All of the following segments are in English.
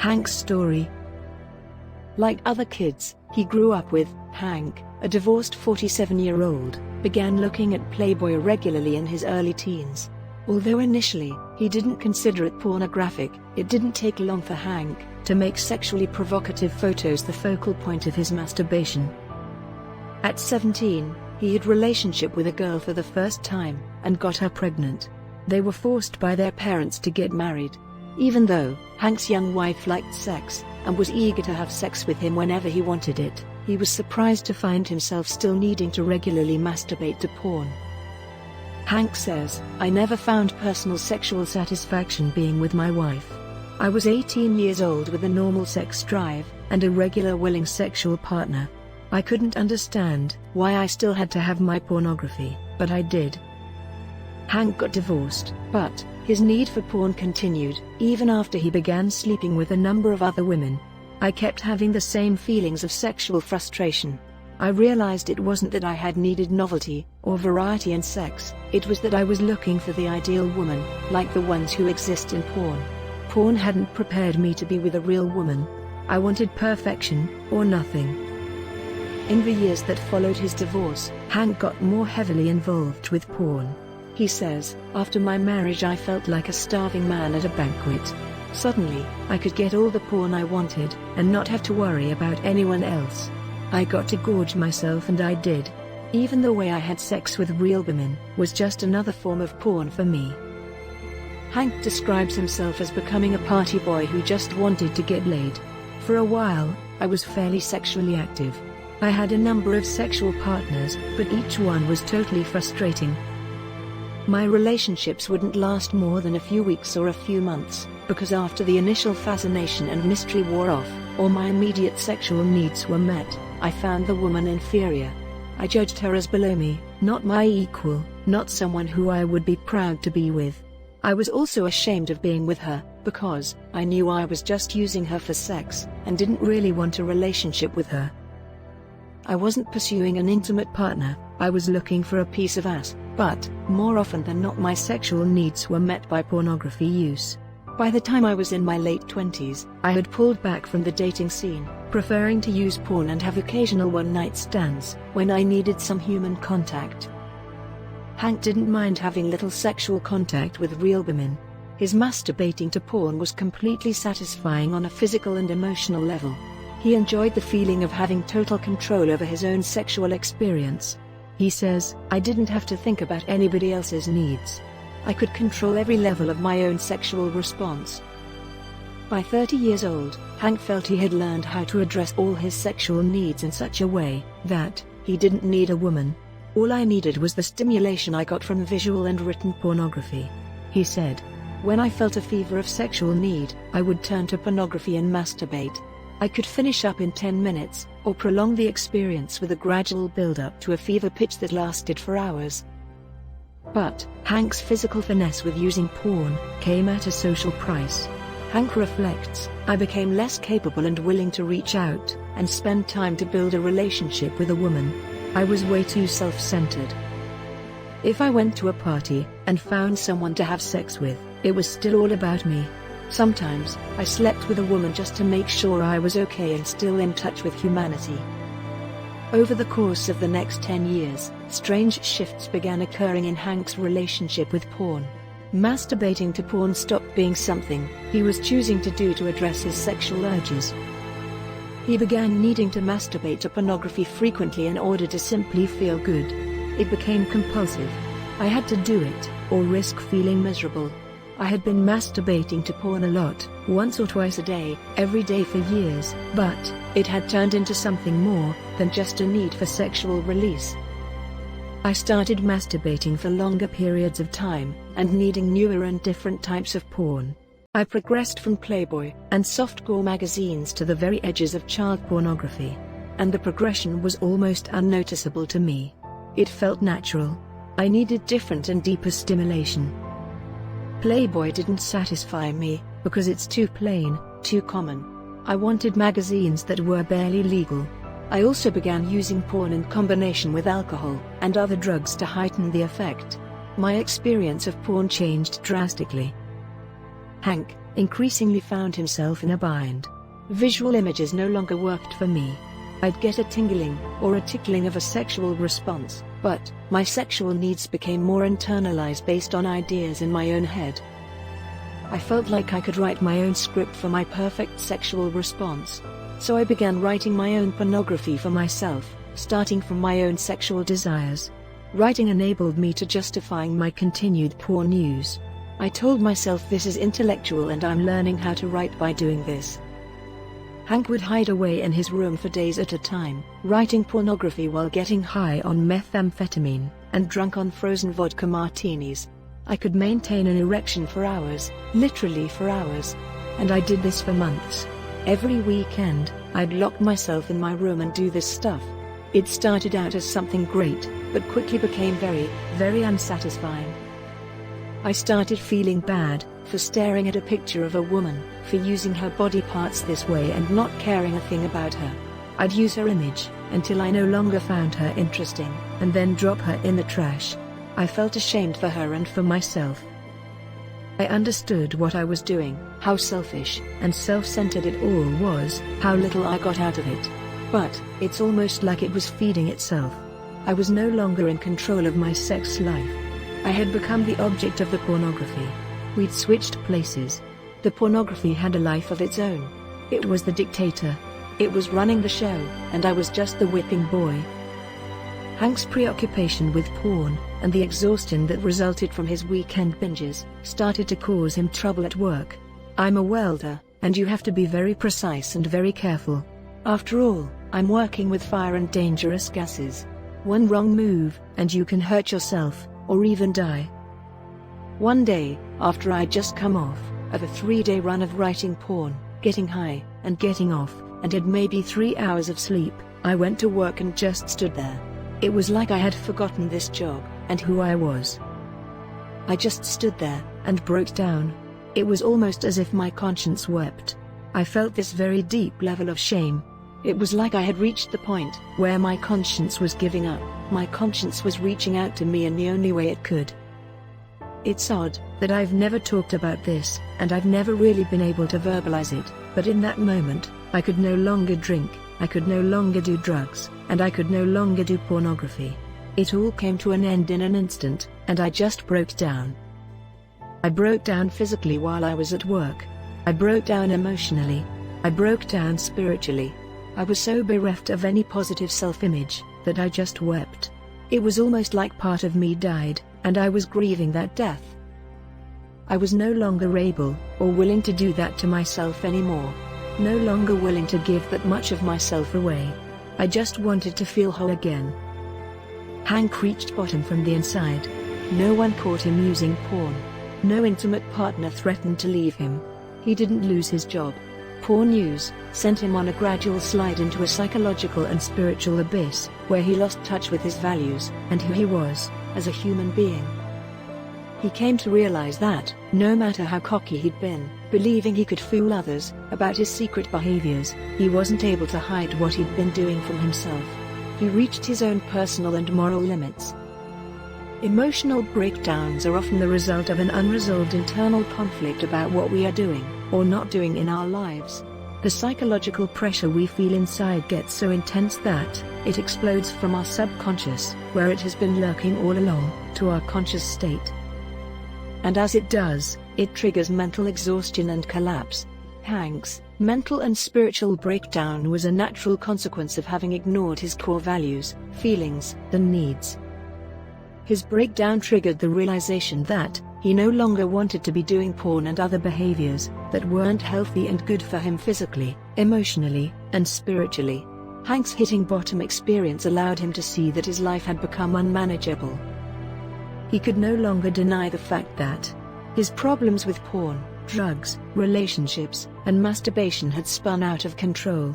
Hank's story. Like other kids, he grew up with Hank, a divorced 47-year-old, began looking at Playboy regularly in his early teens. Although initially, he didn't consider it pornographic, it didn't take long for Hank to make sexually provocative photos the focal point of his masturbation. At 17, he had a relationship with a girl for the first time, and got her pregnant. They were forced by their parents to get married. Even though Hank's young wife liked sex, and was eager to have sex with him whenever he wanted it, he was surprised to find himself still needing to regularly masturbate to porn. Hank says, "I never found personal sexual satisfaction being with my wife. I was 18 years old with a normal sex drive, and a regular willing sexual partner. I couldn't understand why I still had to have my pornography, but I did." Hank got divorced, but his need for porn continued, even after he began sleeping with a number of other women. "I kept having the same feelings of sexual frustration. I realized it wasn't that I had needed novelty or variety in sex, it was that I was looking for the ideal woman, like the ones who exist in porn. Porn hadn't prepared me to be with a real woman. I wanted perfection, or nothing." In the years that followed his divorce, Hank got more heavily involved with porn. He says, "After my marriage I felt like a starving man at a banquet. Suddenly, I could get all the porn I wanted, and not have to worry about anyone else. I got to gorge myself, and I did. Even the way I had sex with real women was just another form of porn for me." Hank describes himself as becoming a party boy who just wanted to get laid. "For a while, I was fairly sexually active. I had a number of sexual partners, but each one was totally frustrating. My relationships wouldn't last more than a few weeks or a few months, because after the initial fascination and mystery wore off, or my immediate sexual needs were met, I found the woman inferior. I judged her as below me, not my equal, not someone who I would be proud to be with. I was also ashamed of being with her, because I knew I was just using her for sex, and didn't really want a relationship with her. I wasn't pursuing an intimate partner, I was looking for a piece of ass, but, more often than not, my sexual needs were met by pornography use. By the time I was in my late 20s, I had pulled back from the dating scene, preferring to use porn and have occasional one-night stands, when I needed some human contact." Hank didn't mind having little sexual contact with real women. His masturbating to porn was completely satisfying on a physical and emotional level. He enjoyed the feeling of having total control over his own sexual experience. He says, "I didn't have to think about anybody else's needs. I could control every level of my own sexual response." By 30 years old, Hank felt he had learned how to address all his sexual needs in such a way that he didn't need a woman. "All I needed was the stimulation I got from visual and written pornography," he said. "When I felt a fever of sexual need, I would turn to pornography and masturbate. I could finish up in 10 minutes, or prolong the experience with a gradual build-up to a fever pitch that lasted for hours." But Hank's physical finesse with using porn came at a social price. Hank reflects, "I became less capable and willing to reach out and spend time to build a relationship with a woman. I was way too self-centered. If I went to a party and found someone to have sex with, it was still all about me. Sometimes, I slept with a woman just to make sure I was okay and still in touch with humanity." Over the course of the next 10 years, strange shifts began occurring in Hank's relationship with porn. Masturbating to porn stopped being something he was choosing to do to address his sexual urges. He began needing to masturbate to pornography frequently in order to simply feel good. It became compulsive. "I had to do it, or risk feeling miserable. I had been masturbating to porn a lot, once or twice a day, every day for years, but it had turned into something more than just a need for sexual release. I started masturbating for longer periods of time, and needing newer and different types of porn. I progressed from Playboy and softcore magazines to the very edges of child pornography. And the progression was almost unnoticeable to me. It felt natural. I needed different and deeper stimulation. Playboy didn't satisfy me, because it's too plain, too common. I wanted magazines that were barely legal. I also began using porn in combination with alcohol and other drugs to heighten the effect. My experience of porn changed drastically." Hank increasingly found himself in a bind. Visual images no longer worked for me. I'd get a tingling, or a tickling of a sexual response, but my sexual needs became more internalized based on ideas in my own head. I felt like I could write my own script for my perfect sexual response. So I began writing my own pornography for myself, starting from my own sexual desires. Writing enabled me to justifying my continued porn use. I told myself this is intellectual and I'm learning how to write by doing this. Hank would hide away in his room for days at a time, writing pornography while getting high on methamphetamine, and drunk on frozen vodka martinis. I could maintain an erection for hours, literally for hours. And I did this for months. Every weekend, I'd lock myself in my room and do this stuff. It started out as something great, but quickly became very, very unsatisfying. I started feeling bad for staring at a picture of a woman, for using her body parts this way and not caring a thing about her. I'd use her image, until I no longer found her interesting, and then drop her in the trash. I felt ashamed for her and for myself. I understood what I was doing, how selfish and self-centered it all was, how little I got out of it. But it's almost like it was feeding itself. I was no longer in control of my sex life. I had become the object of the pornography. We'd switched places. The pornography had a life of its own. It was the dictator. It was running the show, and I was just the whipping boy. Hank's preoccupation with porn, and the exhaustion that resulted from his weekend binges, started to cause him trouble at work. I'm a welder, and you have to be very precise and very careful. After all, I'm working with fire and dangerous gases. One wrong move, and you can hurt yourself, or even die. One day, after I'd just come off of a 3-day run of writing porn, getting high, and getting off, and had maybe 3 hours of sleep, I went to work and just stood there. It was like I had forgotten this job, and who I was. I just stood there, and broke down. It was almost as if my conscience wept. I felt this very deep level of shame. It was like I had reached the point where my conscience was giving up. My conscience was reaching out to me in the only way it could. It's odd that I've never talked about this, and I've never really been able to verbalize it, but in that moment, I could no longer drink, I could no longer do drugs, and I could no longer do pornography. It all came to an end in an instant, and I just broke down. I broke down physically while I was at work. I broke down emotionally. I broke down spiritually. I was so bereft of any positive self-image that I just wept. It was almost like part of me died, and I was grieving that death. I was no longer able or willing to do that to myself anymore. No longer willing to give that much of myself away. I just wanted to feel whole again. Hank reached bottom from the inside. No one caught him using porn. No intimate partner threatened to leave him. He didn't lose his job. Porn use sent him on a gradual slide into a psychological and spiritual abyss, where he lost touch with his values and who he was as a human being. He came to realize that, no matter how cocky he'd been, believing he could fool others about his secret behaviors, he wasn't able to hide what he'd been doing from himself. He reached his own personal and moral limits. Emotional breakdowns are often the result of an unresolved internal conflict about what we are doing or not doing in our lives. The psychological pressure we feel inside gets so intense that it explodes from our subconscious, where it has been lurking all along, to our conscious state. And as it does, it triggers mental exhaustion and collapse. Hank's mental and spiritual breakdown was a natural consequence of having ignored his core values, feelings, and needs. His breakdown triggered the realization that he no longer wanted to be doing porn and other behaviors that weren't healthy and good for him physically, emotionally, and spiritually. Hank's hitting bottom experience allowed him to see that his life had become unmanageable. He could no longer deny the fact that his problems with porn, drugs, relationships, and masturbation had spun out of control.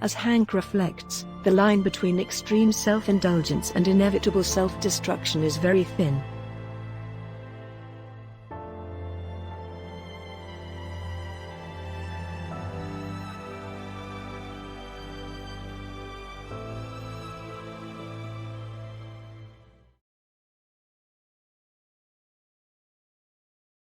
As Hank reflects, the line between extreme self-indulgence and inevitable self-destruction is very thin.